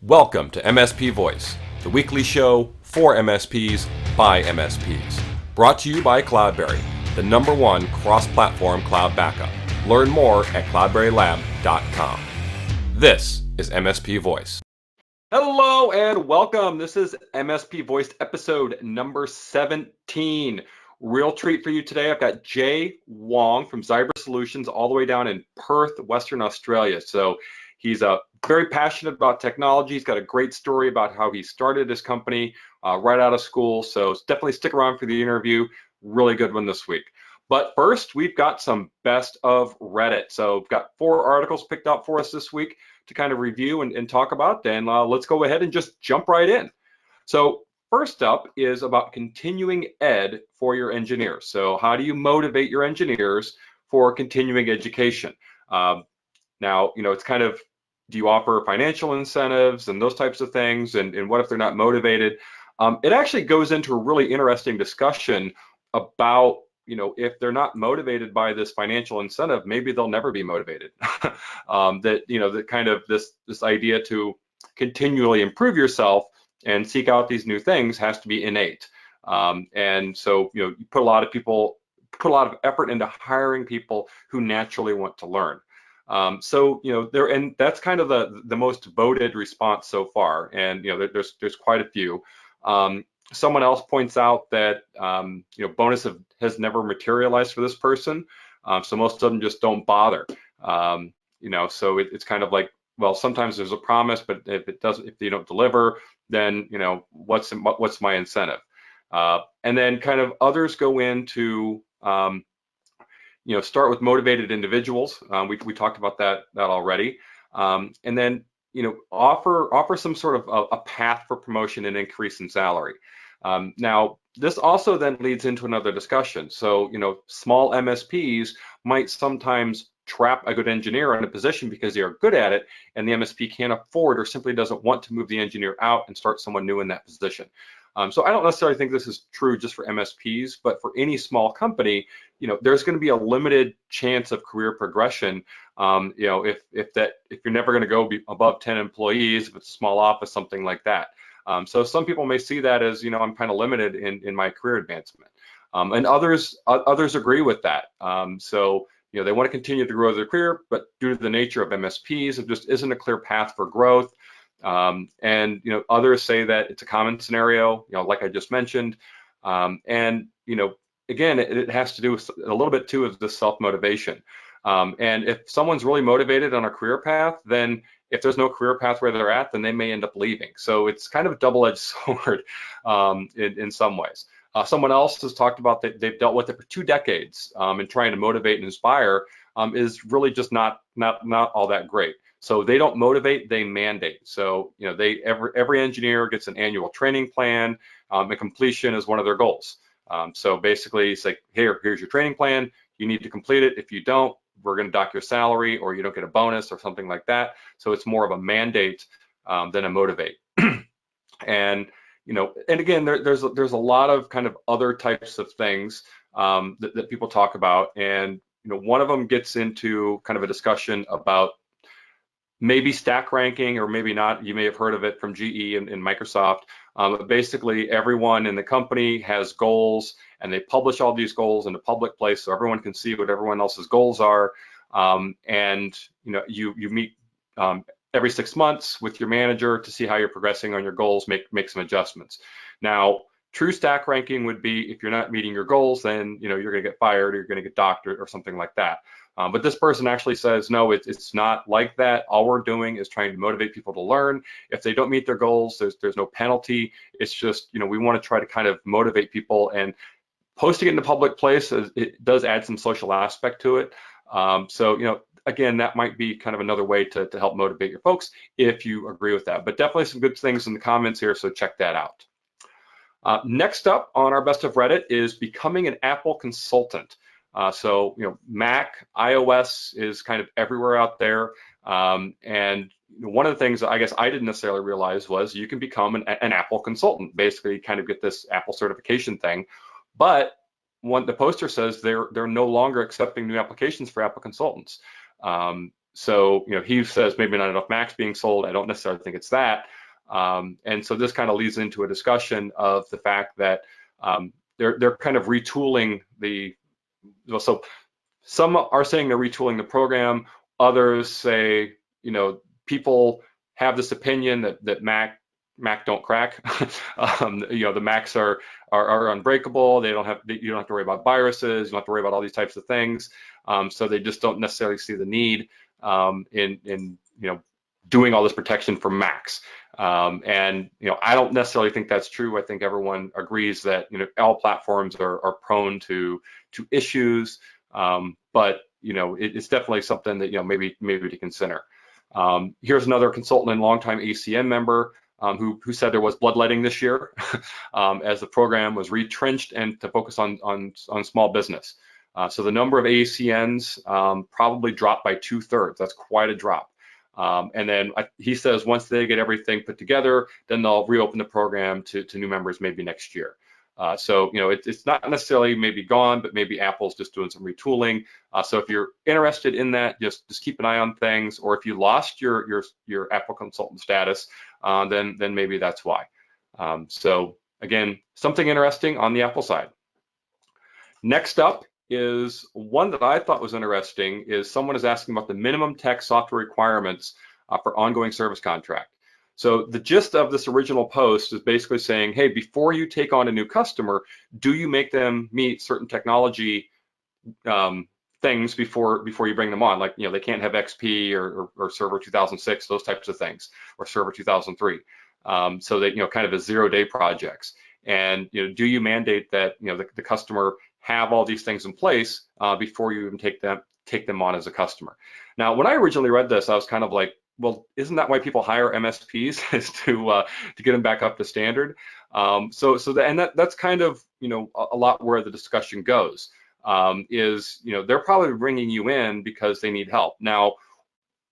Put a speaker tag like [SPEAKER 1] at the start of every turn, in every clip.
[SPEAKER 1] Welcome to MSP Voice, the weekly show for MSPs by MSPs. Brought to you by Cloudberry, the #1 cross-platform cloud backup. Learn more at cloudberrylab.com. This is MSP Voice. Hello and welcome. This is MSP Voice episode number 17. Real treat for you today. I've got Jay Wong from Xyber Solutions all the way down in Perth, Western Australia. So he's very passionate about technology. He's got a great story about how he started his company right out of school. So definitely stick around for the interview. Really good one this week. But first, we've got some best of Reddit. So we've got 4 articles picked out for us this week to kind of review and talk about. And let's go ahead and just jump right in. So first up is about continuing ed for your engineers. So how do you motivate your engineers for continuing education? Now, it's kind of, do you offer financial incentives and those types of things? And what if they're not motivated? It actually goes into a really interesting discussion about, if they're not motivated by this financial incentive, maybe they'll never be motivated. That kind of this idea to continually improve yourself and seek out these new things has to be innate. And so, you put a lot of effort into hiring people who naturally want to learn. And that's kind of the most voted response so far. And there's quite a few. Someone else points out that bonus has never materialized for this person, so most of them just don't bother. So it's kind of like, well, sometimes there's a promise, but if you don't deliver, then what's my incentive? And then kind of others go into start with motivated individuals. We talked about that already, and then offer some sort of a path for promotion and increase in salary. Now, this also then leads into another discussion. So, small MSPs might sometimes trap a good engineer in a position because they are good at it, and the MSP can't afford or simply doesn't want to move the engineer out and start someone new in that position. So I don't necessarily think this is true just for MSPs, but for any small company, there's going to be a limited chance of career progression. If you're never going to go above 10 employees, if it's a small office, something like that. So some people may see that as, I'm kind of limited in my career advancement, and others agree with that. So they want to continue to grow their career, but due to the nature of MSPs, it just isn't a clear path for growth. And others say that it's a common scenario, like I just mentioned. And again, it has to do with a little bit too of the self-motivation. And if someone's really motivated on a career path, then if there's no career path where they're at, then they may end up leaving. So it's kind of a double-edged sword in some ways. Someone else has talked about that they've dealt with it for 2 decades, and trying to motivate and inspire is really just not all that great. So they don't motivate, they mandate. So every engineer gets an annual training plan, and completion is one of their goals. So basically, it's like, here's your training plan. You need to complete it. If you don't, we're going to dock your salary, or you don't get a bonus or something like that. So it's more of a mandate than a motivate. And and again, there's a lot of kind of other types of things that people talk about, and one of them gets into kind of a discussion about maybe stack ranking, or maybe not. You may have heard of it from GE and Microsoft. But basically, everyone in the company has goals, and they publish all these goals in a public place so everyone can see what everyone else's goals are. And you meet every 6 months with your manager to see how you're progressing on your goals, make some adjustments. Now, true stack ranking would be, if you're not meeting your goals, then you're going to get fired, or you're going to get docked, or something like that. But this person actually says, no, it's not like that. All we're doing is trying to motivate people to learn. If they don't meet their goals, there's no penalty. It's just, we want to try to kind of motivate people, and posting it in the public place, it does add some social aspect to it. So, again, that might be kind of another way to help motivate your folks if you agree with that. But definitely some good things in the comments here, so check that out. Next up on our best of Reddit is becoming an Apple consultant. So Mac, iOS is kind of everywhere out there. And one of the things I guess I didn't necessarily realize was you can become an Apple consultant. Basically, kind of get this Apple certification thing. But the poster says they're no longer accepting new applications for Apple consultants. So, he says maybe not enough Macs being sold. I don't necessarily think it's that. And so this kind of leads into a discussion of the fact that they're kind of retooling so some are saying they're retooling the program. Others say, people have this opinion that Mac don't crack. The Macs are unbreakable. You don't have to worry about viruses. You don't have to worry about all these types of things. So they just don't necessarily see the need in doing all this protection for Macs. And I don't necessarily think that's true. I think everyone agrees that all platforms are prone to issues. But it's definitely something that maybe to consider. Here's another consultant and longtime ACM member who said there was bloodletting this year as the program was retrenched and to focus on small business. So the number of ACNs probably dropped by 2/3. That's quite a drop. And then he says once they get everything put together, then they'll reopen the program to new members maybe next year. So it's not necessarily maybe gone, but maybe Apple's just doing some retooling. So if you're interested in that, just keep an eye on things. Or if you lost your Apple consultant status, then maybe that's why. So again, something interesting on the Apple side. Next up is one that I thought was interesting. Is someone is asking about the minimum tech software requirements for ongoing service contract. So the gist of this original post is basically saying, hey, before you take on a new customer, do you make them meet certain technology things before you bring them on? Like, they can't have XP or Server 2006, those types of things, or Server 2003. So that, kind of as 0-day projects. And, do you mandate that, the customer have all these things in place before you even take them on as a customer? Now, when I originally read this, I was kind of like, well, isn't that why people hire MSPs is to get them back up to standard? That's kind of a lot where the discussion goes. They're probably bringing you in because they need help. Now,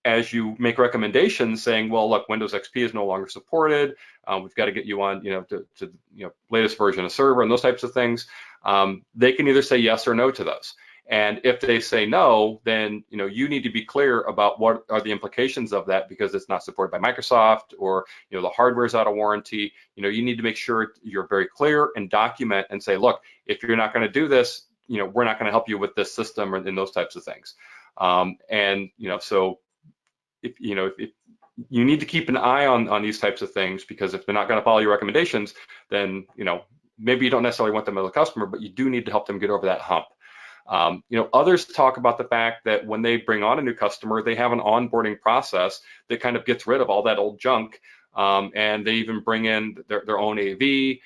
[SPEAKER 1] as you make recommendations saying, well, look, Windows XP is no longer supported. We've got to get you on, to latest version of Server and those types of things. They can either say yes or no to those. And if they say no, then you need to be clear about what are the implications of that, because it's not supported by Microsoft, or the hardware is out of warranty. You need to make sure you're very clear and document and say, look, if you're not going to do this, we're not going to help you with this system or in those types of things. So if you need to keep an eye on these types of things, because if they're not going to follow your recommendations, then maybe you don't necessarily want them as a customer, but you do need to help them get over that hump. Others talk about the fact that when they bring on a new customer, they have an onboarding process that kind of gets rid of all that old junk, and they even bring in their own AV. They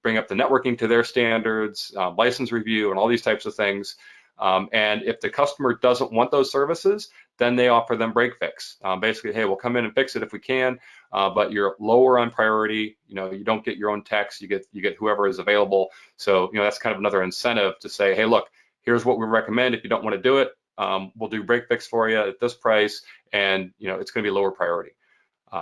[SPEAKER 1] bring up the networking to their standards, license review, and all these types of things. And if the customer doesn't want those services, then they offer them break fix. Basically, hey, we'll come in and fix it if we can, but you're lower on priority. You don't get your own techs, you get whoever is available. So that's kind of another incentive to say, hey, look, here's what we recommend. If you don't want to do it, we'll do break fix for you at this price, and it's going to be lower priority.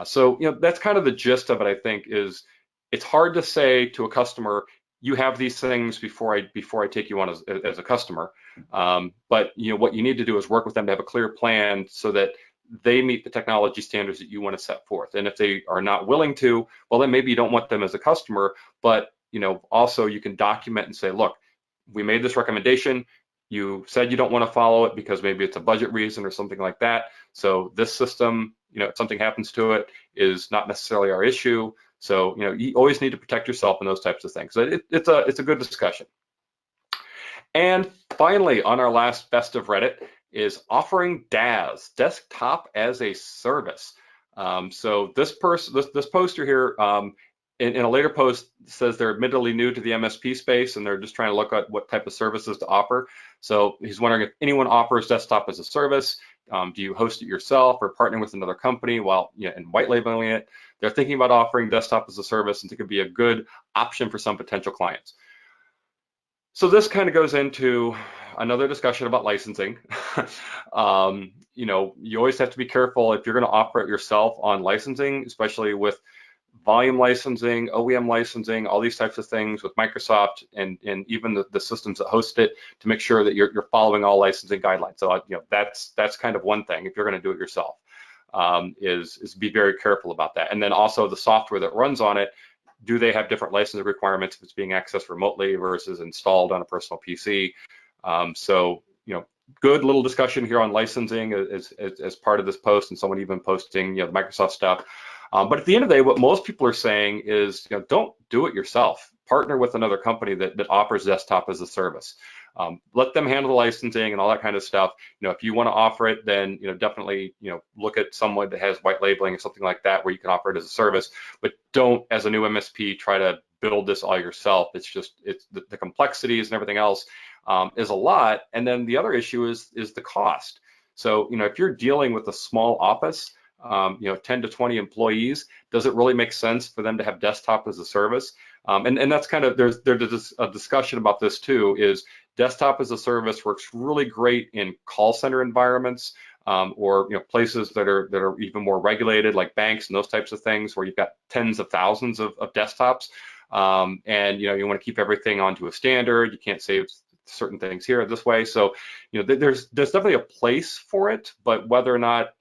[SPEAKER 1] So that's kind of the gist of it. I think is it's hard to say to a customer, you have these things before I take you on as a customer. But what you need to do is work with them to have a clear plan so that they meet the technology standards that you want to set forth. And if they are not willing to, well, then maybe you don't want them as a customer. But also you can document and say, look, we made this recommendation. You said you don't want to follow it because maybe it's a budget reason or something like that. So this system, if something happens to it, is not necessarily our issue. So you always need to protect yourself and those types of things. So it's a good discussion. And finally, on our last best of Reddit is offering DAS, desktop as a service. So this poster here in a later post says they're admittedly new to the MSP space and they're just trying to look at what type of services to offer. So he's wondering if anyone offers desktop as a service. Do you host it yourself or partner with another company and white labeling it? They're thinking about offering desktop as a service and it could be a good option for some potential clients. So this kind of goes into another discussion about licensing. You always have to be careful if you're going to offer it yourself on licensing, especially with volume licensing, OEM licensing, all these types of things with Microsoft and even the systems that host it to make sure that you're following all licensing guidelines. So that's kind of one thing if you're going to do it yourself, is be very careful about that. And then also the software that runs on it, do they have different licensing requirements if it's being accessed remotely versus installed on a personal PC? So good little discussion here on licensing as part of this post, and someone even posting the Microsoft stuff. But at the end of the day, what most people are saying is don't do it yourself. Partner with another company that offers desktop as a service. Let them handle the licensing and all that kind of stuff. If you want to offer it, then definitely look at someone that has white labeling or something like that where you can offer it as a service. But don't, as a new MSP, try to build this all yourself. It's the complexities and everything else is a lot. And then the other issue is the cost. So if you're dealing with a small office, 10 to 20 employees, does it really make sense for them to have desktop as a service? And that's kind of, there's a discussion about this too, is desktop as a service works really great in call center environments, or places that are even more regulated, like banks and those types of things, where you've got tens of thousands of desktops, and you want to keep everything onto a standard. You can't save certain things here this way. So there's definitely a place for it, but whether or not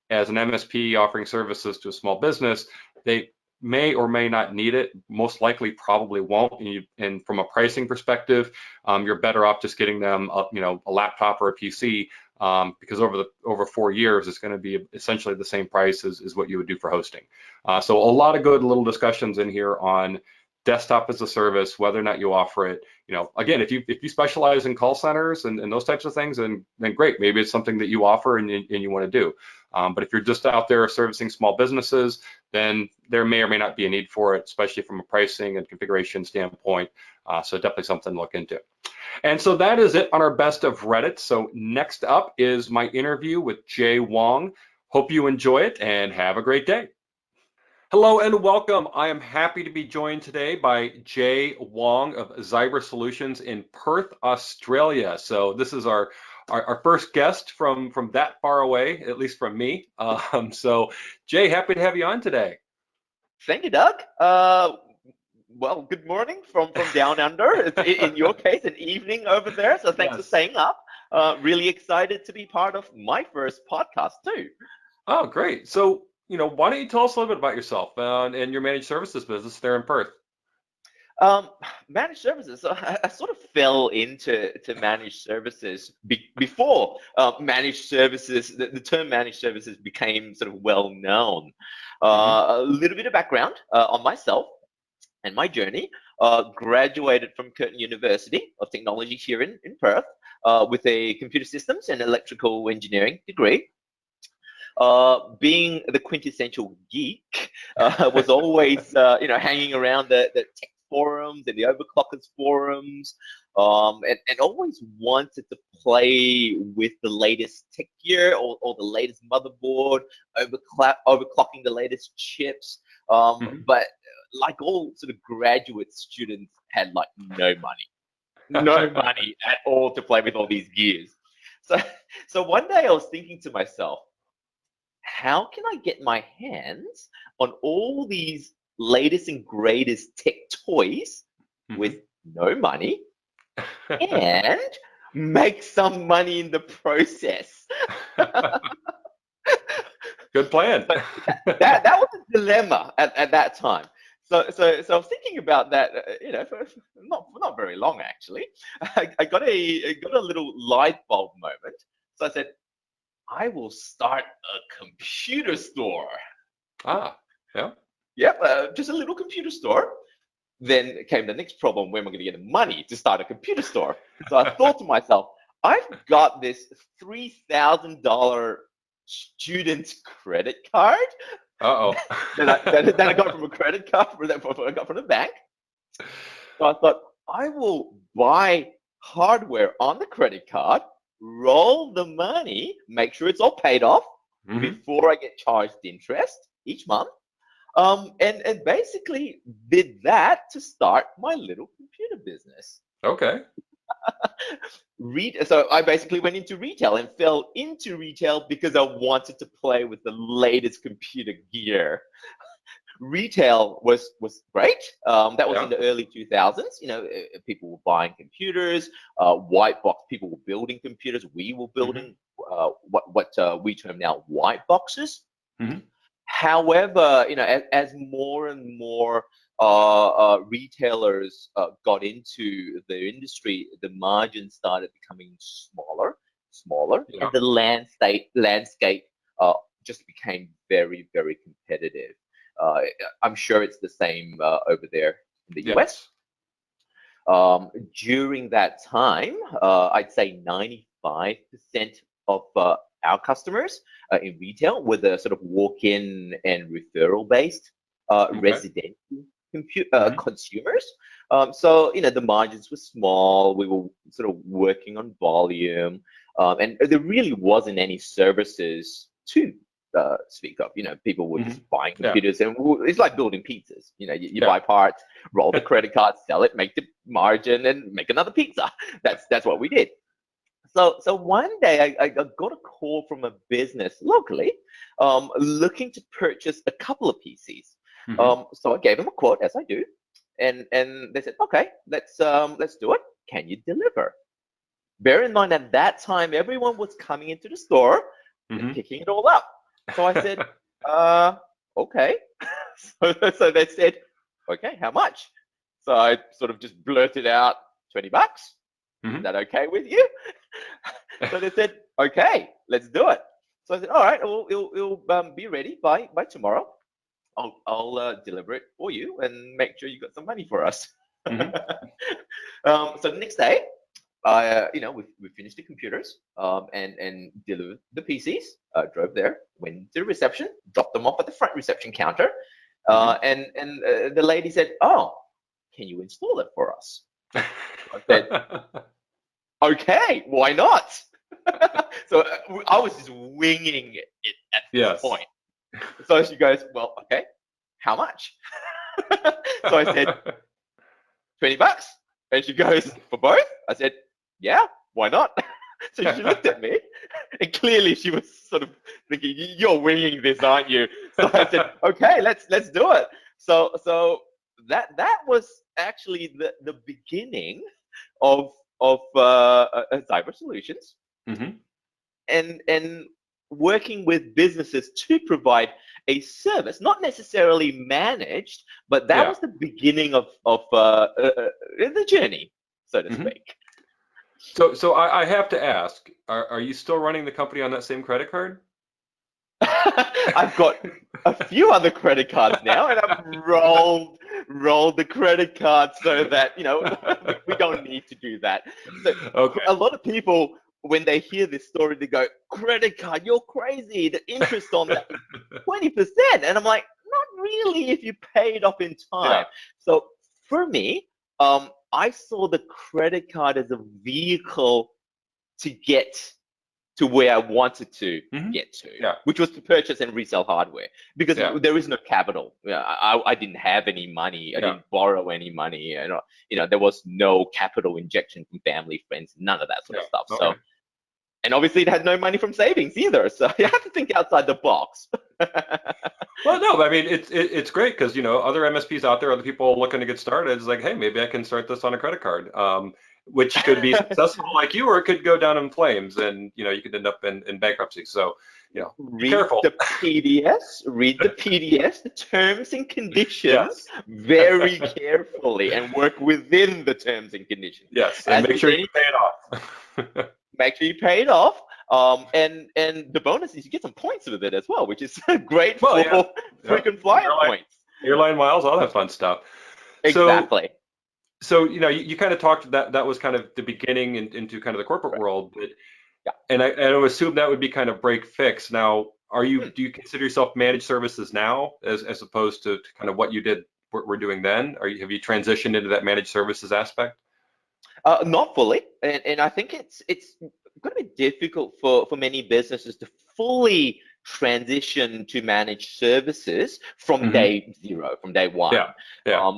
[SPEAKER 1] as an MSP offering services to a small business, they may or may not need it. Most likely probably won't. And from a pricing perspective, you're better off just getting them a laptop or a PC, because over 4 years it's going to be essentially the same price as what you would do for hosting. So a lot of good little discussions in here on desktop as a service, whether or not you offer it. Again, if you specialize in call centers and those types of things, then great, maybe it's something that you offer and you want to do. But if you're just out there servicing small businesses, then there may or may not be a need for it, especially from a pricing and configuration standpoint. So definitely something to look into. And so that is it on our best of Reddit. So next up is my interview with Jay Wong. Hope you enjoy it and have a great day. Hello and welcome. I am happy to be joined today by Jay Wong of Xyber Solutions in Perth, Australia. So this is our first guest from that far away, at least from me. So Jay, happy to have you on today.
[SPEAKER 2] Thank you, Doug. Well, good morning from down under. In your case, an evening over there. So thanks for staying up. Really excited to be part of my first podcast too.
[SPEAKER 1] Oh, great. So why don't you tell us a little bit about yourself and your managed services business there in Perth?
[SPEAKER 2] Managed services. So I sort of fell into managed services before managed services. The term managed services became sort of well known. A little bit of background on myself and my journey. Graduated from Curtin University of Technology here in Perth with a computer systems and electrical engineering degree. Being the quintessential geek, was always hanging around the tech forums and the overclockers forums, and always wanted to play with the latest tech gear or the latest motherboard, overclocking the latest chips. But like all sort of graduate students, had like no money at all to play with all these gears. So one day I was thinking to myself, how can I get my hands on all these latest and greatest tech toys with no money and make some money in the process?
[SPEAKER 1] Good plan.
[SPEAKER 2] But that was a dilemma at that time. So I was thinking about that, for not very long actually. I got a little light bulb moment. So I said, I will start a computer store.
[SPEAKER 1] Yeah.
[SPEAKER 2] Yep, just a little computer store. Then came the next problem: where am I going to get the money to start a computer store? So I thought to myself, I've got this $3,000 student credit card. that I got from a credit card I got from the bank. So I thought, I will buy hardware on the credit card, roll the money, make sure it's all paid off before I get charged interest each month. And basically did that to start my little computer business.
[SPEAKER 1] Okay.
[SPEAKER 2] So I basically went into retail and fell into retail because I wanted to play with the latest computer gear. retail was great. That was
[SPEAKER 1] Yeah.
[SPEAKER 2] in the early 2000s. People were buying computers, white box. People were building computers. We were
[SPEAKER 1] Hmm.
[SPEAKER 2] building what we term now white boxes.
[SPEAKER 1] Hmm.
[SPEAKER 2] However, as more and more retailers got into the industry, the margins started becoming smaller,
[SPEAKER 1] Yeah.
[SPEAKER 2] and the landscape just became very, very competitive. Uh, I'm sure it's the same over there in the US.
[SPEAKER 1] Yes.
[SPEAKER 2] During that time, I'd say 95% of our customers in retail were the sort of walk-in and referral-based
[SPEAKER 1] Okay.
[SPEAKER 2] residential
[SPEAKER 1] Hmm.
[SPEAKER 2] consumers. So the margins were small. We were sort of working on volume, and there really wasn't any services to speak of. People were
[SPEAKER 1] Hmm.
[SPEAKER 2] just buying
[SPEAKER 1] Yeah.
[SPEAKER 2] computers, and it's like building pizzas. You
[SPEAKER 1] Yeah.
[SPEAKER 2] buy parts, roll the credit card, sell it, make the margin, and make another pizza. That's what we did. So one day I got a call from a business locally, looking to purchase a couple of PCs.
[SPEAKER 1] Hmm.
[SPEAKER 2] So I gave them a quote, as I do, and they said, okay, let's do it. Can you deliver? Bear in mind, at that time, everyone was coming into the store and
[SPEAKER 1] Hmm.
[SPEAKER 2] picking it all up. So I said, uh, okay. So they said, okay, how much? So I sort of just blurted out, $20. Is
[SPEAKER 1] Hmm.
[SPEAKER 2] that okay with you? So they said, okay, let's do it. So I said, all right, it'll be ready by tomorrow. I'll deliver it for you and make sure you got some money for us.
[SPEAKER 1] Hmm.
[SPEAKER 2] So the next day, we finished the computers, and delivered the PCs. Drove there, went to the reception, dropped them off at the front reception counter,
[SPEAKER 1] Hmm.
[SPEAKER 2] and the lady said, "Oh, can you install it for us?" I said, "Okay, why not?" So I was just winging it at this
[SPEAKER 1] Yes.
[SPEAKER 2] point. So she goes, "Well, okay, how much?" So I said, $20. And she goes, "For both?" I said, "Yeah, why not?" So she looked at me, and clearly she was sort of thinking, "You're winging this, aren't you?" So I said, "Okay, let's do it." So that was actually the beginning of Xyber Solutions,
[SPEAKER 1] Hmm.
[SPEAKER 2] and working with businesses to provide a service, not necessarily managed, but that
[SPEAKER 1] Yeah.
[SPEAKER 2] was the beginning of the journey, so to
[SPEAKER 1] Hmm.
[SPEAKER 2] speak.
[SPEAKER 1] So I have to ask, are you still running the company on that same credit card?
[SPEAKER 2] I've got a few other credit cards now, and I've rolled the credit card so that we don't need to do that. So
[SPEAKER 1] Okay.
[SPEAKER 2] a lot of people, when they hear this story, they go, "Credit card, you're crazy. The interest on that is 20%," and I'm like, "Not really if you pay it off in
[SPEAKER 1] Yeah.
[SPEAKER 2] time." So for me, I saw the credit card as a vehicle to get to where I wanted to
[SPEAKER 1] Hmm.
[SPEAKER 2] get to,
[SPEAKER 1] Yeah.
[SPEAKER 2] which was to purchase and resell hardware, because
[SPEAKER 1] Yeah.
[SPEAKER 2] there is no capital. I didn't have any money. I
[SPEAKER 1] Yeah.
[SPEAKER 2] didn't borrow any money. There was no capital injection from family, friends, none of that sort
[SPEAKER 1] Yeah.
[SPEAKER 2] of stuff.
[SPEAKER 1] Okay.
[SPEAKER 2] So, and obviously it had no money from savings either. So you have to think outside the box.
[SPEAKER 1] Well, no, but I mean it's great because other MSPs out there, other people looking to get started. It's like, hey, maybe I can start this on a credit card, which could be successful like you, or it could go down in flames, and you could end up in bankruptcy. So be
[SPEAKER 2] Read
[SPEAKER 1] careful.
[SPEAKER 2] the PDFs, the terms and conditions
[SPEAKER 1] Yes,
[SPEAKER 2] very carefully, and work within the terms and conditions.
[SPEAKER 1] yes, and
[SPEAKER 2] As
[SPEAKER 1] make
[SPEAKER 2] with
[SPEAKER 1] sure you
[SPEAKER 2] any,
[SPEAKER 1] pay it off.
[SPEAKER 2] make sure you pay it off. And the bonus is you get some points with it as well, which is great
[SPEAKER 1] Well, yeah,
[SPEAKER 2] for
[SPEAKER 1] yeah,
[SPEAKER 2] frequent flyer
[SPEAKER 1] airline,
[SPEAKER 2] points.
[SPEAKER 1] airline miles, all that fun stuff. So,
[SPEAKER 2] Exactly.
[SPEAKER 1] so you kind of talked that was kind of the beginning into kind of the corporate
[SPEAKER 2] Correct.
[SPEAKER 1] world,
[SPEAKER 2] Yeah.
[SPEAKER 1] and I would assume that would be kind of break fix. Now,
[SPEAKER 2] Hmm.
[SPEAKER 1] do you consider yourself managed services now, as opposed to kind of what you did, what we're doing then? Have you transitioned into that managed services aspect?
[SPEAKER 2] Not fully, and I think it's going to be difficult for many businesses to fully transition to managed services from
[SPEAKER 1] Hmm.
[SPEAKER 2] day zero, from day
[SPEAKER 1] Yeah,
[SPEAKER 2] one.
[SPEAKER 1] yeah.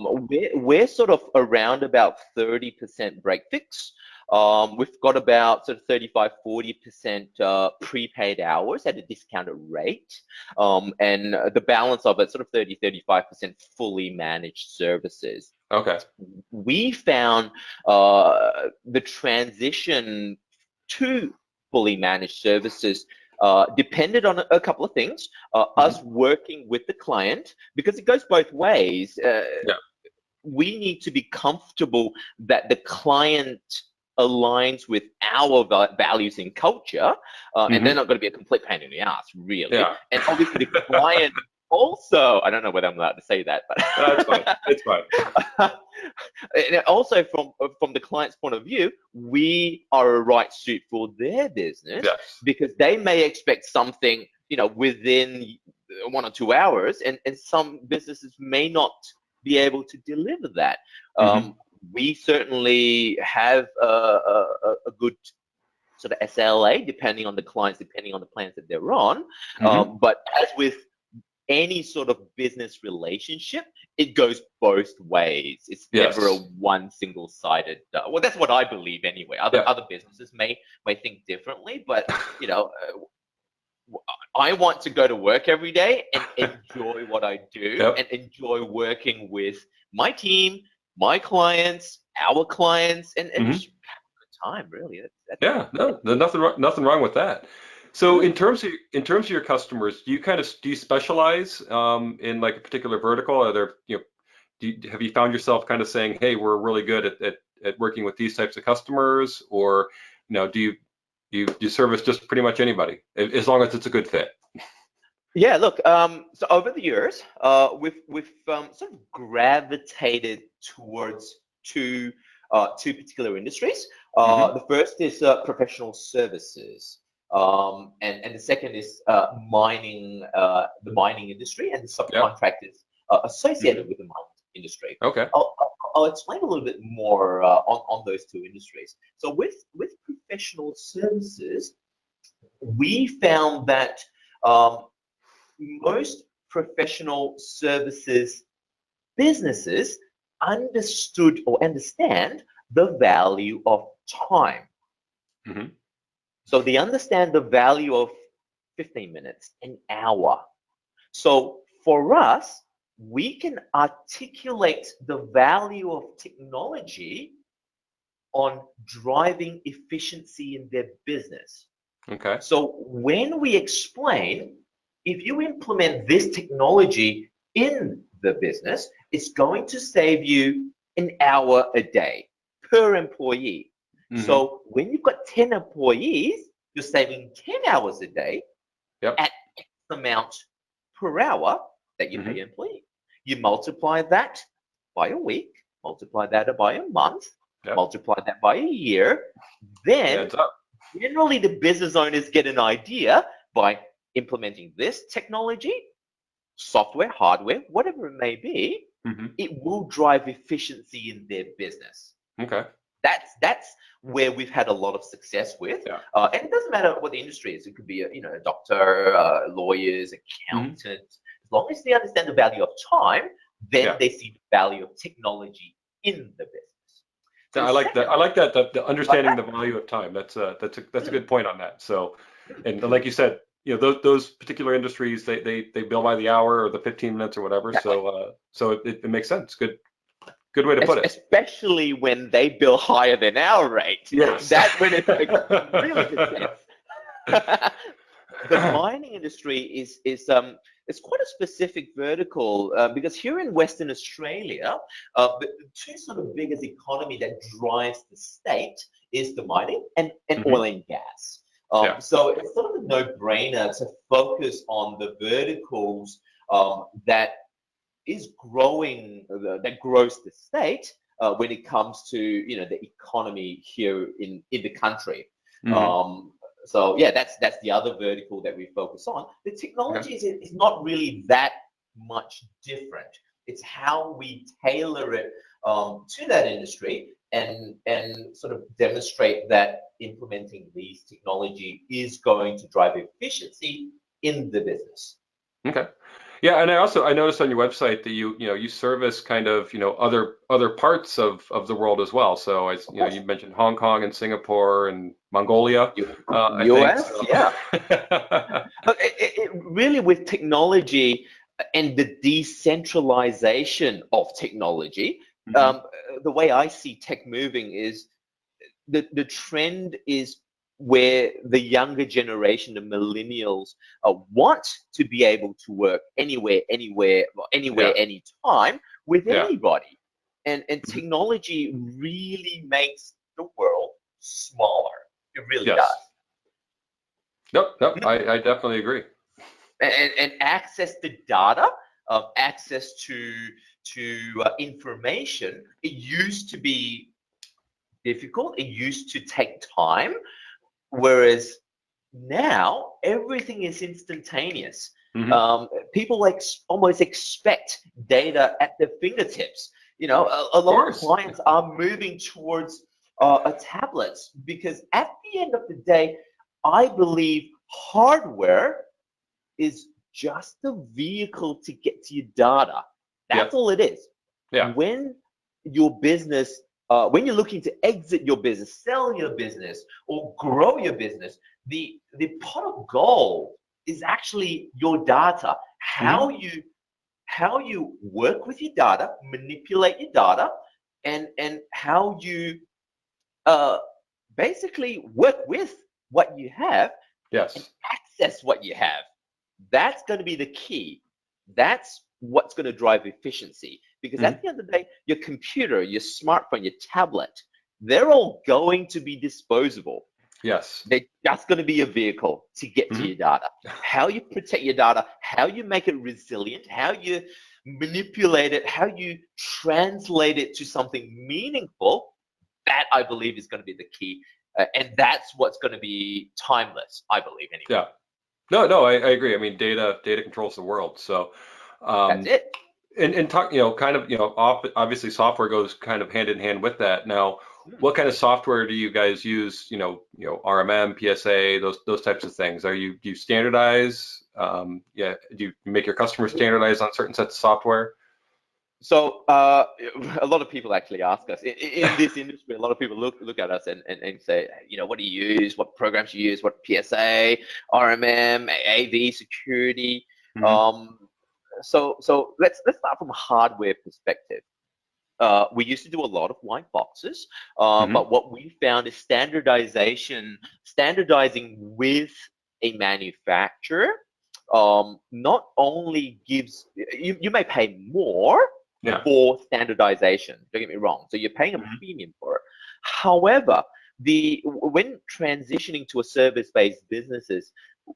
[SPEAKER 2] We're sort of around about 30% break fix. We've got about sort of 35-40% prepaid hours at a discounted rate, and the balance of it, sort of 30-35% fully managed services.
[SPEAKER 1] Okay.
[SPEAKER 2] We found the transition to fully managed services depended on a couple of things. Us working with the client, because it goes both ways.
[SPEAKER 1] Yeah.
[SPEAKER 2] We need to be comfortable that the client aligns with our values and culture, and they're not going to be a complete pain in the ass, really.
[SPEAKER 1] Yeah.
[SPEAKER 2] And obviously the client also, I don't know whether I'm allowed to say that, but
[SPEAKER 1] That's fine. It's fine.
[SPEAKER 2] and also from the client's point of view, we are a right suit for their business,
[SPEAKER 1] Yes.
[SPEAKER 2] because they may expect something, within 1 or 2 hours, and some businesses may not be able to deliver that. We certainly have a good sort of SLA, depending on the clients, depending on the plans that they're on. But as with any sort of business relationship, it goes both ways. It's never a one single-sided. Well, that's what I believe anyway. Other businesses may think differently, but I want to go to work every day and enjoy what I do, and enjoy working with my team, my clients, our clients, and just have a good time. Really,
[SPEAKER 1] Yeah, no, there's nothing wrong with that. So in terms of your customers, do you specialize in like a particular vertical? Are there, have you found yourself kind of saying, hey, we're really good at working with these types of customers, or do you service just pretty much anybody as long as it's a good fit?
[SPEAKER 2] Yeah, look, so over the years, we've sort of gravitated towards two particular industries. The first is professional services, and the second is mining, the mining industry, and the subcontractors associated with the mining industry.
[SPEAKER 1] Okay.
[SPEAKER 2] I'll explain a little bit more on those two industries. So with professional services, we found that most professional services businesses understood or understand the value of time. So they understand the value of 15 minutes, an hour. So for us, we can articulate the value of technology on driving efficiency in their business.
[SPEAKER 1] Okay.
[SPEAKER 2] So when we explain, if you implement this technology in the business, it's going to save you an hour a day per employee. So when you've got 10 employees, you're saving 10 hours a day at X amount per hour that you pay your employee. You multiply that by a week, multiply that by a month, multiply that by a year, then generally the business owners get an idea by implementing this technology, software, hardware, whatever it may be, it will drive efficiency in their business.
[SPEAKER 1] Okay.
[SPEAKER 2] That's where we've had a lot of success with, and it doesn't matter what the industry is. It could be a doctor, lawyers, accountants. As long as they understand the value of time, then they see the value of technology in the business.
[SPEAKER 1] So I like that. I like that. The understanding the value of time. That's a good point on that. So, and like you said, those particular industries, they bill by the hour or the 15 minutes or whatever. So it makes sense. Good way to put it.
[SPEAKER 2] Especially when they bill higher than our rate.
[SPEAKER 1] Yes.
[SPEAKER 2] That's when it makes really good sense. The mining industry is it's quite a specific vertical, because here in Western Australia, the two sort of biggest economy that drives the state is the mining and oil and gas. So it's sort of a no-brainer to focus on the verticals that is growing, that grows the state when it comes to the economy here in the country. So yeah, that's the other vertical that we focus on. The technology is not really that much different. It's how we tailor it to that industry and sort of demonstrate that implementing these technology is going to drive efficiency in the business.
[SPEAKER 1] Okay. Yeah, and I noticed on your website that you service kind of other parts of the world as well. So
[SPEAKER 2] Of
[SPEAKER 1] you
[SPEAKER 2] course.
[SPEAKER 1] mentioned Hong Kong and Singapore and Mongolia, I think.
[SPEAKER 2] US,
[SPEAKER 1] So.
[SPEAKER 2] yeah. Look, it really with technology and the decentralization of technology,
[SPEAKER 1] Hmm.
[SPEAKER 2] um, the way I see tech moving is the trend is where the younger generation, the millennials, want to be able to work anywhere,
[SPEAKER 1] Yeah,
[SPEAKER 2] anytime with
[SPEAKER 1] yeah.
[SPEAKER 2] anybody. And
[SPEAKER 1] Hmm.
[SPEAKER 2] technology really makes the world smaller. It really does.
[SPEAKER 1] Yes. Nope, nope.
[SPEAKER 2] Mhm.
[SPEAKER 1] I definitely agree.
[SPEAKER 2] And access to data, access to information, it used to be difficult. It used to take time. Whereas now everything is instantaneous.
[SPEAKER 1] Hmm.
[SPEAKER 2] People almost expect data at their fingertips. A
[SPEAKER 1] Of
[SPEAKER 2] lot of
[SPEAKER 1] course.
[SPEAKER 2] clients are moving towards a tablets because at the end of the day, I believe hardware is just a vehicle to get to your data.
[SPEAKER 1] Yeah,
[SPEAKER 2] That's all it is.
[SPEAKER 1] yeah.
[SPEAKER 2] When your business, when you're looking to exit your business, sell your business, or grow your business, the pot of gold is actually your data.
[SPEAKER 1] Hmm.
[SPEAKER 2] How you work with your data, manipulate your data, and how you uh, basically work with what you have and
[SPEAKER 1] Yes.
[SPEAKER 2] access what you have. That's going to be the key. That's what's going to drive efficiency. Because
[SPEAKER 1] Hmm.
[SPEAKER 2] at the end of the day, your computer, your smartphone, your tablet, they're all going to be disposable.
[SPEAKER 1] Yes.
[SPEAKER 2] They're just going to be a vehicle to get to
[SPEAKER 1] Hmm.
[SPEAKER 2] your data. How you protect your data, how you make it resilient, how you manipulate it, how you translate it to something meaningful, that I believe is going to be the key. And that's what's going to be timeless, I believe, anyway.
[SPEAKER 1] Yeah. No, no, I agree. I mean, data controls the world. So,
[SPEAKER 2] That's
[SPEAKER 1] um,
[SPEAKER 2] it.
[SPEAKER 1] and talk, kind of, obviously software goes kind of hand in hand with that. Now,
[SPEAKER 2] Hmm.
[SPEAKER 1] what kind of software do you guys use? RMM, PSA, those types of things. Do you standardize? Yeah, do you make your customers standardize on certain sets of software?
[SPEAKER 2] So a lot of people actually ask us in this industry. A lot of people look at us and say, what do you use? What programs you use? What PSA, RMM, AV security?
[SPEAKER 1] Hmm.
[SPEAKER 2] Um, so let's start from a hardware perspective. We used to do a lot of white boxes,
[SPEAKER 1] Hmm.
[SPEAKER 2] but what we found is standardizing with a manufacturer, not only gives you may pay more
[SPEAKER 1] Yeah.
[SPEAKER 2] for standardization. Don't get me wrong. So you're paying a
[SPEAKER 1] Hmm.
[SPEAKER 2] premium for it. However, the when transitioning to a service-based businesses,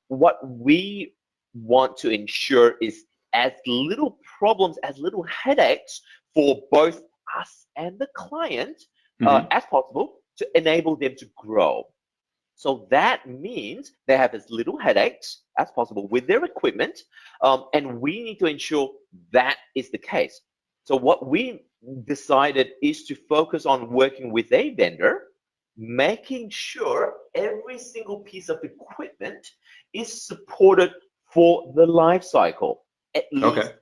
[SPEAKER 2] what we want to ensure is as little problems, as little headaches for both us and the client
[SPEAKER 1] Hmm.
[SPEAKER 2] as possible to enable them to grow. So that means they have as little headaches as possible with their equipment, and we need to ensure that is the case. So what we decided is to focus on working with a vendor, making sure every single piece of equipment is supported for the life cycle, at least
[SPEAKER 1] Okay.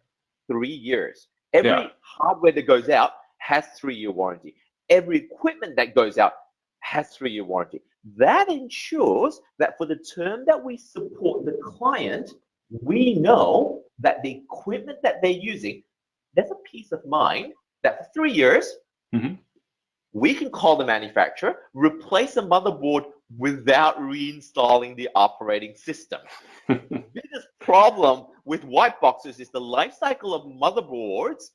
[SPEAKER 2] 3 years.
[SPEAKER 1] Yeah.
[SPEAKER 2] Every hardware that goes out has 3-year warranty. Every equipment that goes out has 3-year warranty. That ensures that for the term that we support the client, we know that the equipment that they're using, there's a peace of mind that for 3 years,
[SPEAKER 1] Hmm.
[SPEAKER 2] we can call the manufacturer, replace a motherboard without reinstalling the operating system. The biggest problem with white boxes is the life cycle of motherboards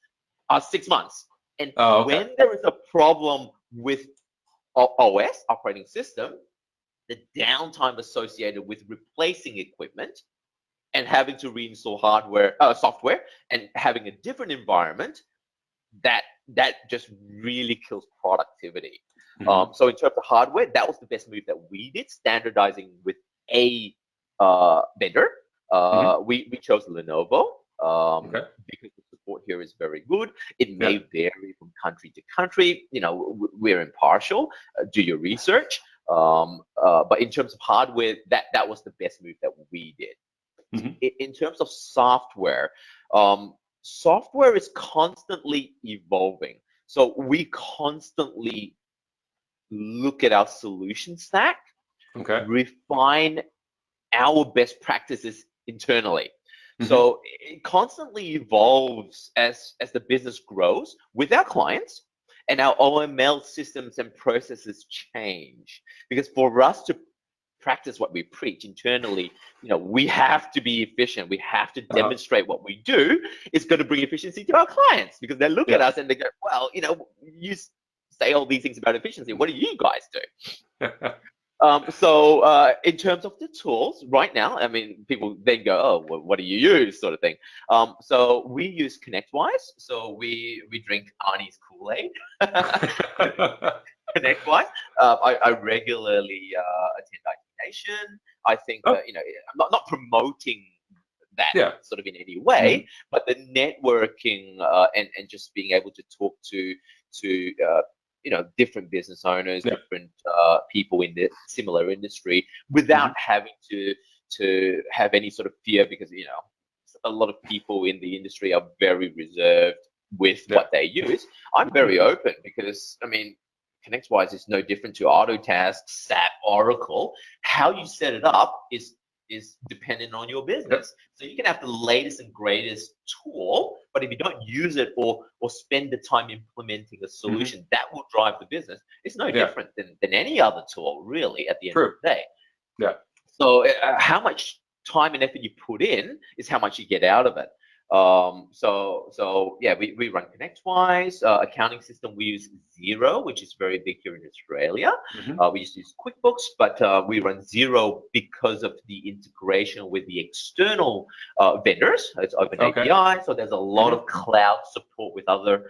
[SPEAKER 2] are 6 months. And
[SPEAKER 1] Oh, okay.
[SPEAKER 2] when there is a problem with OS, operating system, the downtime associated with replacing equipment and having to reinstall software, and having a different environment, that just really kills productivity.
[SPEAKER 1] Hmm.
[SPEAKER 2] So in terms of hardware, that was the best move that we did, standardizing with a vendor.
[SPEAKER 1] Hmm.
[SPEAKER 2] We chose Lenovo
[SPEAKER 1] Okay.
[SPEAKER 2] because the support here is very good. It
[SPEAKER 1] Yeah.
[SPEAKER 2] may vary from country to country. We're impartial. Do your research. But in terms of hardware, that was the best move that we did.
[SPEAKER 1] Hmm.
[SPEAKER 2] In terms of software, Software is constantly evolving. So we constantly look at our solution stack,
[SPEAKER 1] Okay.
[SPEAKER 2] refine our best practices internally. So it constantly evolves as the business grows with our clients, and our OML systems and processes change. Because for us to practice what we preach internally, we have to be efficient. We have to demonstrate what we do is going to bring efficiency to our clients, because they look at us and they go, well, you say all these things about efficiency. What do you guys do? So in terms of the tools, right now, I mean, people then go, oh, well, what do you use, sort of thing. So we use ConnectWise. So we drink Arnie's Kool-Aid. ConnectWise. I regularly attend IT Nation. I think
[SPEAKER 1] Oh,
[SPEAKER 2] I'm not promoting that
[SPEAKER 1] yeah.
[SPEAKER 2] sort of in any way, but the networking and just being able to talk to different business owners, different people in the similar industry, without having to have any sort of fear, because a lot of people in the industry are very reserved with what they use. I'm very open, because I mean, ConnectWise is no different to Autotask, SAP, Oracle. How you set it up is dependent on your business. So you can have the latest and greatest tool, but if you don't use it or spend the time implementing a solution that will drive the business, it's no different than any other tool, really, at the end of the day.
[SPEAKER 1] Yeah.
[SPEAKER 2] So how much time and effort you put in is how much you get out of it. So yeah, we run ConnectWise. Accounting system, we use Xero, which is very big here in Australia. We used to use QuickBooks, but we run Xero because of the integration with the external vendors. It's open API, so there's a lot of cloud support with other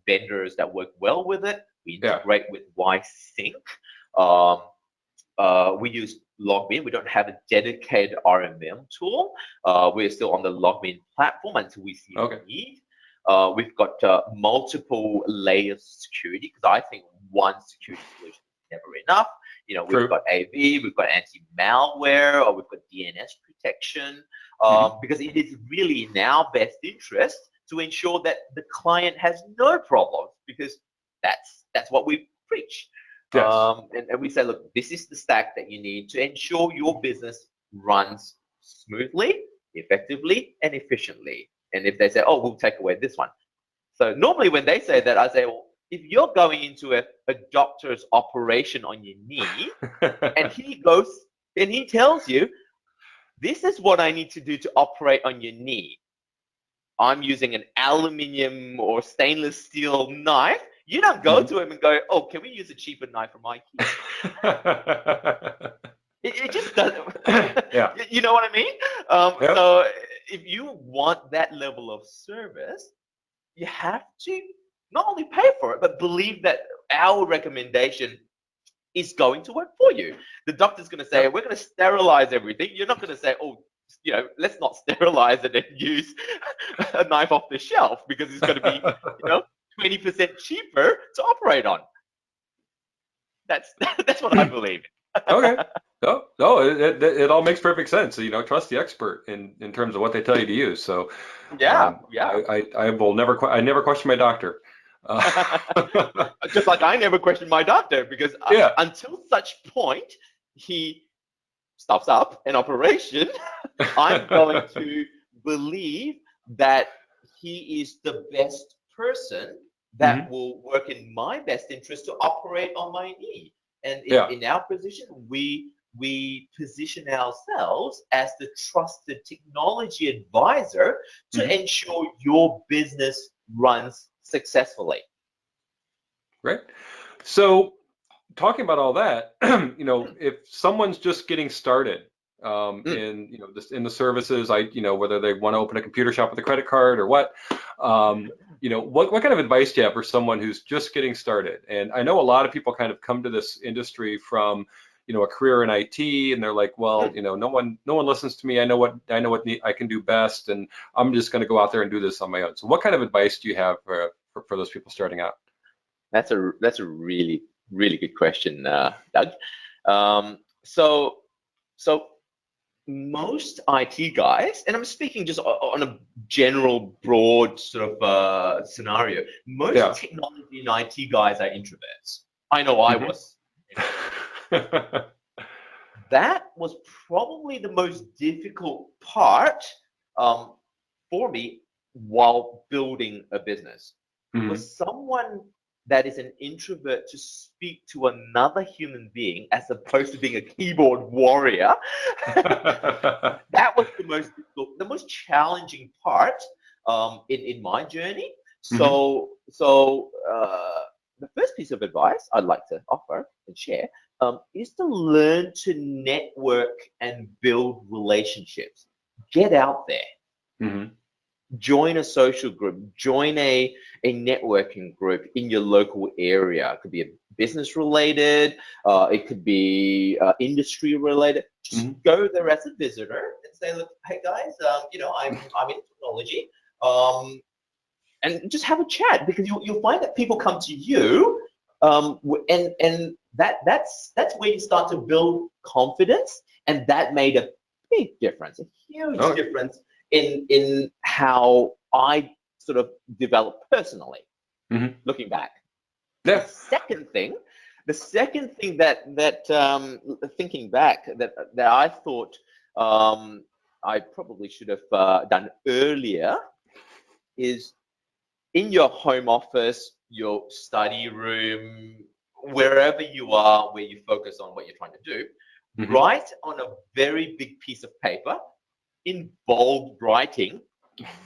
[SPEAKER 2] vendors that work well with it. We integrate with YSync. We use LogMeIn. We don't have a dedicated RMM tool. We're still on the LogMeIn platform until we see a need. We've got multiple layers of security, because I think one security solution is never enough. We've got AV, we've got anti-malware, or we've got DNS protection, because it is really in our best interest to ensure that the client has no problems, because that's what we preach. And we say, look, this is the stack that you need to ensure your business runs smoothly, effectively, and efficiently. And if they say, oh, we'll take away this one. So normally when they say that, I say, well, if you're going into a doctor's operation on your knee, and he goes and he tells you, this is what I need to do to operate on your knee. I'm using an aluminium or stainless steel knife. You don't go to him and go, oh, can we use a cheaper knife from IKEA? It just doesn't. You know what I mean? So if you want that level of service, you have to not only pay for it, but believe that our recommendation is going to work for you. The doctor's going to say, we're going to sterilize everything. You're not going to say, oh, let's not sterilize it and use a knife off the shelf, because it's going to be, 20% cheaper to operate on. That's what I believe.
[SPEAKER 1] No, it all makes perfect sense. So, trust the expert in terms of what they tell you to use. So I will never question my doctor.
[SPEAKER 2] Just like I never question my doctor, because until such point he stops up an operation, I'm going to believe that he is the best person that will work in my best interest to operate on my knee. And in our position, we position ourselves as the trusted technology advisor to ensure your business runs successfully.
[SPEAKER 1] Right. So talking about all that, if someone's just getting started in the services, whether they want to open a computer shop with a credit card or what kind of advice do you have for someone who's just getting started? And I know a lot of people kind of come to this industry from a career in IT, and they're like, well, no one listens to me. I know what I can do best, and I'm just going to go out there and do this on my own. So what kind of advice do you have for those people starting out?
[SPEAKER 2] That's a really, really good question, Doug. So most IT guys, and I'm speaking just on a general, broad sort of scenario, most
[SPEAKER 1] Yeah.
[SPEAKER 2] technology and IT guys are introverts. I know I was. That was probably the most difficult part for me while building a business. For someone that is an introvert to speak to another human being as opposed to being a keyboard warrior, that was the most difficult, the most challenging part in my journey. So the first piece of advice I'd like to offer and share is to learn to network and build relationships. Get out there. Join a social group, join a networking group in your local area. It could be a business related, it could be industry related. Just go there as a visitor and say, look, hey guys, I'm in technology, and just have a chat, because you'll find that people come to you, and that's where you start to build confidence, and that made a big difference, a huge difference in how I sort of developed personally, looking back.
[SPEAKER 1] Yeah.
[SPEAKER 2] The second thing that thinking back, that I thought I probably should have done earlier is, in your home office, your study room, wherever you are, where you focus on what you're trying to do, write on a very big piece of paper in bold writing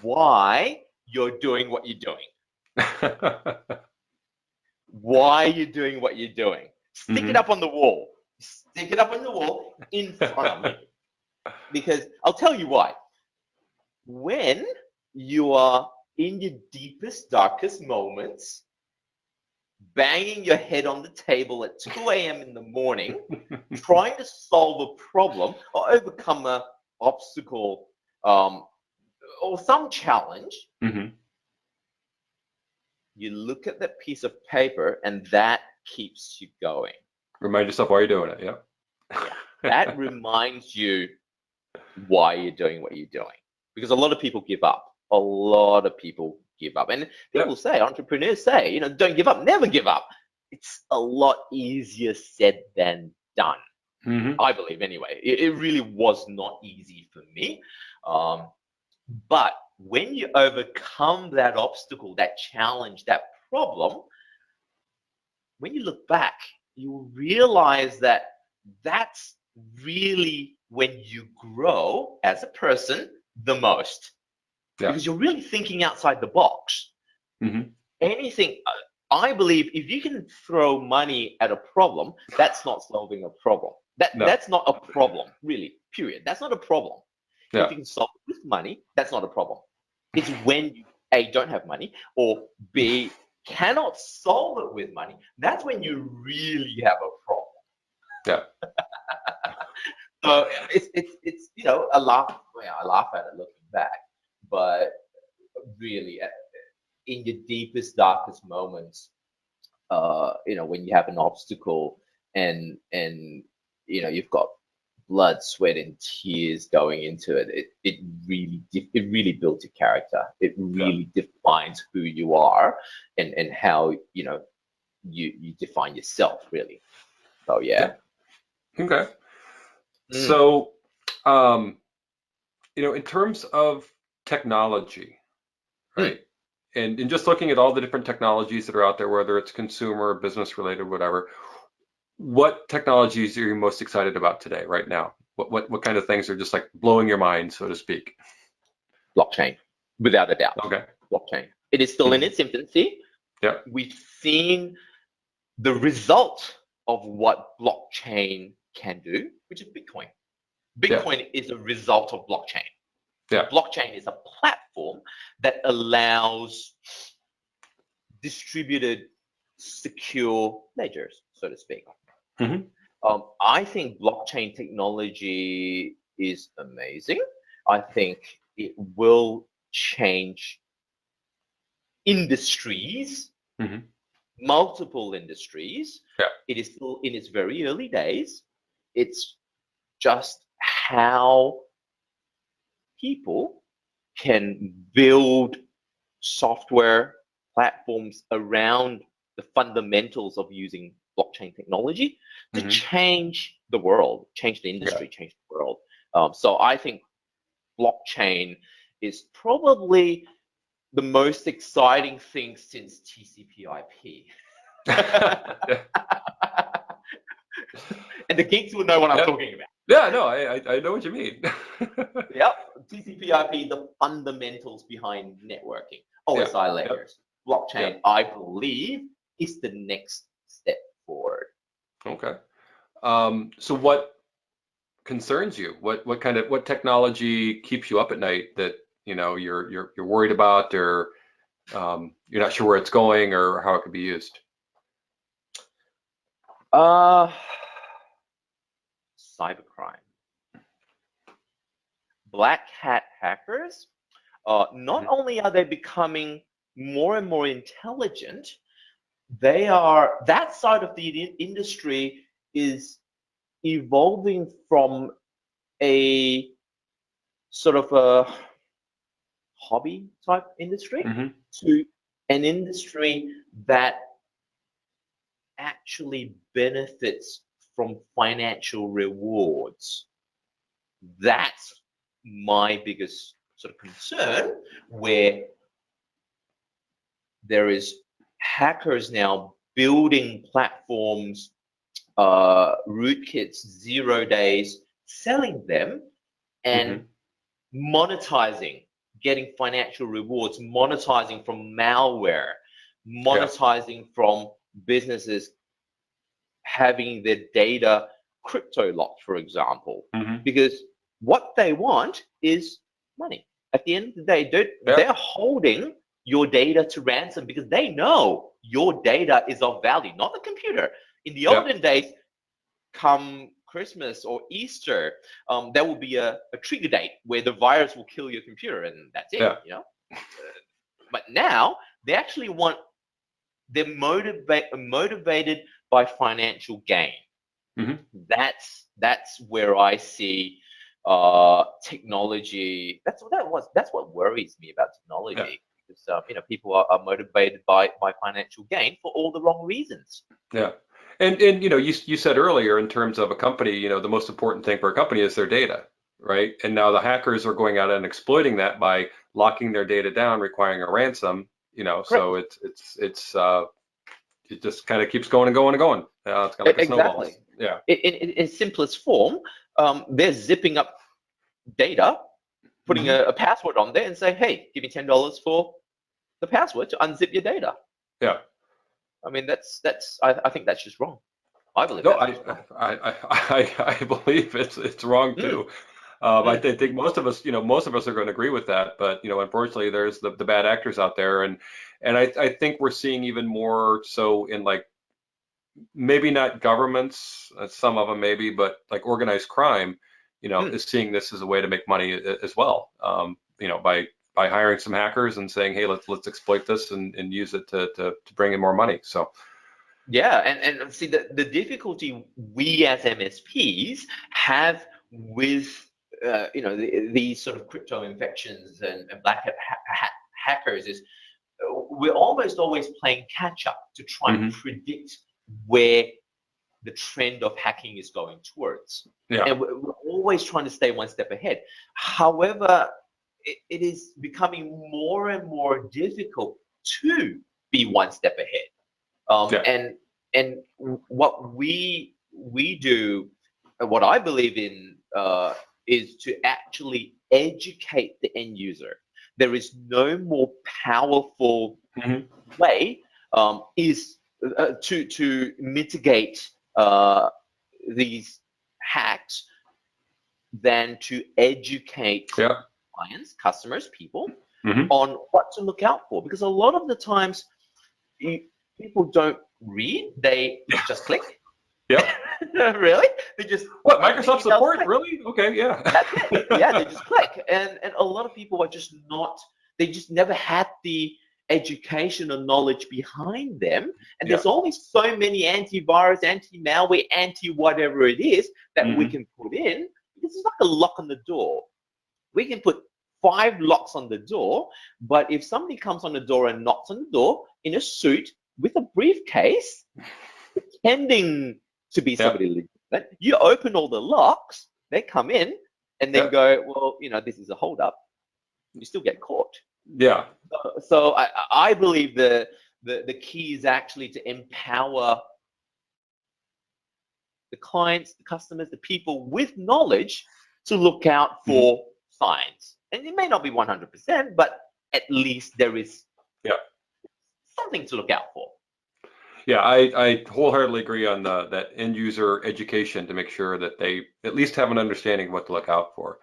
[SPEAKER 2] why you're doing what you're doing. Why you're doing what you're doing. Stick it up on the wall. Stick it up on the wall in front of you. Because I'll tell you why. When you are in your deepest, darkest moments, banging your head on the table at 2 a.m. in the morning, trying to solve a problem or overcome an obstacle, or some challenge, you look at that piece of paper and that keeps you going.
[SPEAKER 1] Remind yourself why you're doing it. Yeah.
[SPEAKER 2] That reminds you why you're doing what you're doing. Because a lot of people give up. A lot of people give up. And people say, entrepreneurs say, don't give up, never give up. It's a lot easier said than done. I believe, anyway. It really was not easy for me. But when you overcome that obstacle, that challenge, that problem, when you look back, you realize that that's really when you grow as a person the most. Because you're really thinking outside the box. Anything, I believe, if you can throw money at a problem, that's not solving a problem. That's not a problem, really, period. That's not a problem. If you can solve it with money, that's not a problem. It's when you, A, don't have money, or B, cannot solve it with money, that's when you really have a problem. So it's I laugh at it looking back, but really in your deepest, darkest moments, when you have an obstacle and you've got blood, sweat, and tears going into it, it really builds your character. It really defines who you are and how you define yourself, really. So
[SPEAKER 1] Okay. So in terms of technology, right? And just looking at all the different technologies that are out there, whether it's consumer, business related, whatever, what technologies are you most excited about today, right now? What kind of things are just like blowing your mind, so to speak?
[SPEAKER 2] Blockchain, without a doubt.
[SPEAKER 1] Okay.
[SPEAKER 2] Blockchain. It is still in its infancy.
[SPEAKER 1] Yeah.
[SPEAKER 2] We've seen the result of what blockchain can do, which is Bitcoin. Bitcoin is a result of blockchain. Blockchain is a platform that allows distributed, secure ledgers, so to speak. I think blockchain technology is amazing. I think it will change industries, multiple industries. It is still in its very early days. It's just how people can build software platforms around the fundamentals of using blockchain technology to change the world, change the industry, change the world. So I think blockchain is probably the most exciting thing since TCP/IP. And the geeks will know what I'm talking about.
[SPEAKER 1] Yeah, no, I know what you mean.
[SPEAKER 2] Yep, TCP/IP, the fundamentals behind networking, OSI layers, blockchain, I believe, is the next step forward.
[SPEAKER 1] Okay. So what concerns you? What technology keeps you up at night that you're worried about, or you're not sure where it's going or how it could be used?
[SPEAKER 2] Cybercrime. Black hat hackers, not only are they becoming more and more intelligent, that side of the industry is evolving from a sort of a hobby type industry to an industry that actually benefits from financial rewards. That's my biggest sort of concern, where there is hackers now building platforms, rootkits, 0 days, selling them and monetizing, getting financial rewards, monetizing from malware, monetizing from businesses having their data crypto locked, for example, because what they want is money. At the end of the day, they're holding your data to ransom because they know your data is of value, not the computer. In the olden days, come Christmas or Easter, there will be a trigger date where the virus will kill your computer, and that's it. But now they actually they're motivated by financial gain. That's where I see technology. That's what worries me about technology. Because people are motivated by financial gain for all the wrong reasons.
[SPEAKER 1] Yeah. And you said earlier, in terms of a company, the most important thing for a company is their data, right? And now the hackers are going out and exploiting that by locking their data down, requiring a ransom. So it just kind of keeps going and going and going. It's kind of like a snowball. Yeah.
[SPEAKER 2] In simplest form, they're zipping up data, putting a password on there, and say, "Hey, give me $10 for the password to unzip your data."
[SPEAKER 1] Yeah.
[SPEAKER 2] I mean, I think that's just wrong. I believe
[SPEAKER 1] I believe it's wrong too. I think most of us are going to agree with that, but unfortunately there's the bad actors out there, and I think we're seeing even more so in, like, maybe not governments, some of them maybe, but like organized crime, is seeing this as a way to make money as well. By hiring some hackers and saying, hey, let's exploit this and use it to bring in more money. So
[SPEAKER 2] yeah, and see the difficulty we as MSPs have with these sort of crypto infections and black hat hackers is we're almost always playing catch up to try and predict where the trend of hacking is going towards. And we're always trying to stay one step ahead. However, it is becoming more and more difficult to be one step ahead. And what we do, and what I believe in, is to actually educate the end user. There is no more powerful way is to mitigate these hacks than to educate clients, customers, people on what to look out for. Because a lot of the times people don't read, they just click. Really? They just
[SPEAKER 1] Microsoft support? Really? Okay, yeah.
[SPEAKER 2] That's it. Yeah, they just click. And a lot of people are just they just never had the education or knowledge behind them. And there's always so many antivirus, anti-malware, anti-whatever it is that we can put in. Because it's like a lock on the door. We can put 5 locks on the door, but if somebody comes on the door and knocks on the door in a suit with a briefcase, pretending to be somebody legitimate, you open all the locks, they come in, and then go, well, this is a holdup. You still get caught.
[SPEAKER 1] Yeah.
[SPEAKER 2] So I believe the key is actually to empower the clients, the customers, the people with knowledge to look out for signs. And it may not be 100%, but at least there is something to look out for.
[SPEAKER 1] Yeah, I wholeheartedly agree on that end user education to make sure that they at least have an understanding of what to look out for.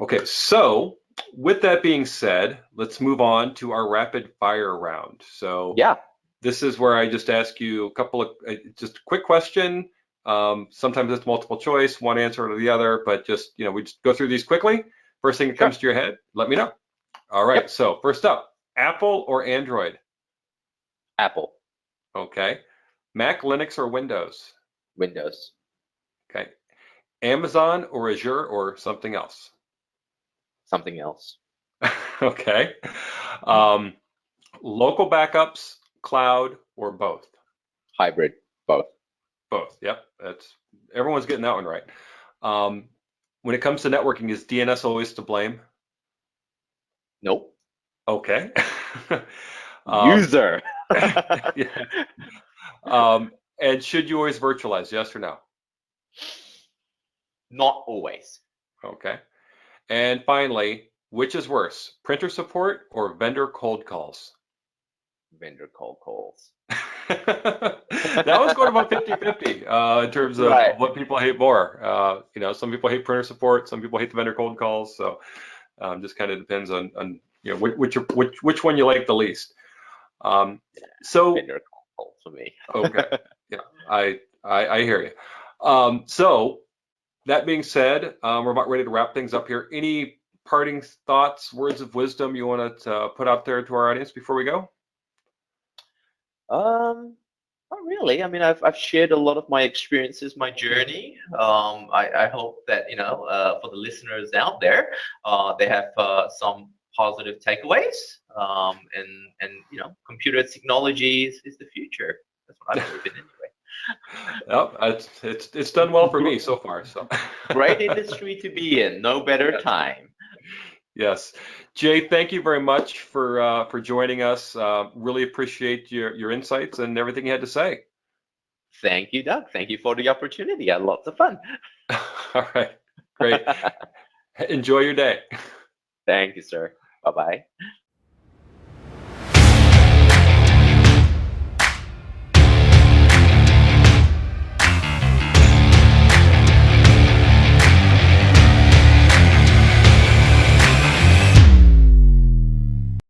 [SPEAKER 1] Okay, so with that being said, let's move on to our rapid fire round. So this is where I just ask you a couple of just a quick question. Sometimes it's multiple choice, one answer or the other, but just we just go through these quickly. First thing that comes to your head, let me know. All right. So first up, Apple or Android?
[SPEAKER 2] Apple.
[SPEAKER 1] Okay. Mac, Linux, or Windows?
[SPEAKER 2] Windows.
[SPEAKER 1] Okay. Amazon or Azure or something else?
[SPEAKER 2] Something else.
[SPEAKER 1] Okay. Local backups, cloud, or both?
[SPEAKER 2] Hybrid. Both.
[SPEAKER 1] Both. Yep. Everyone's getting that one right. When it comes to networking, is DNS always to blame?
[SPEAKER 2] Nope.
[SPEAKER 1] Okay.
[SPEAKER 2] User.
[SPEAKER 1] And should you always virtualize? Yes or no?
[SPEAKER 2] Not always.
[SPEAKER 1] Okay. And finally, which is worse, printer support or vendor cold calls?
[SPEAKER 2] Vendor cold calls.
[SPEAKER 1] That was going about 50-50 in terms of what people hate more. Some people hate printer support, some people hate the vendor cold calls. So just kind of depends on which one you like the least. So
[SPEAKER 2] vendor cold calls for me.
[SPEAKER 1] Okay. Yeah, I hear you. So that being said, we're about ready to wrap things up here. Any parting thoughts, words of wisdom you want to put out there to our audience before we go?
[SPEAKER 2] Not really. I mean, I've shared a lot of my experiences, my journey. I hope that for the listeners out there, they have some positive takeaways. And computer technology is the future. That's what I believe in anyway.
[SPEAKER 1] Yep, it's done well for me so far. So
[SPEAKER 2] great industry to be in. No better time.
[SPEAKER 1] Yes, Jay, thank you very much for joining us. Really appreciate your insights and everything you had to say.
[SPEAKER 2] Thank you, Doug. Thank you for the opportunity. I had lots of fun.
[SPEAKER 1] All right, great. Enjoy your day.
[SPEAKER 2] Thank you, sir. Bye-bye.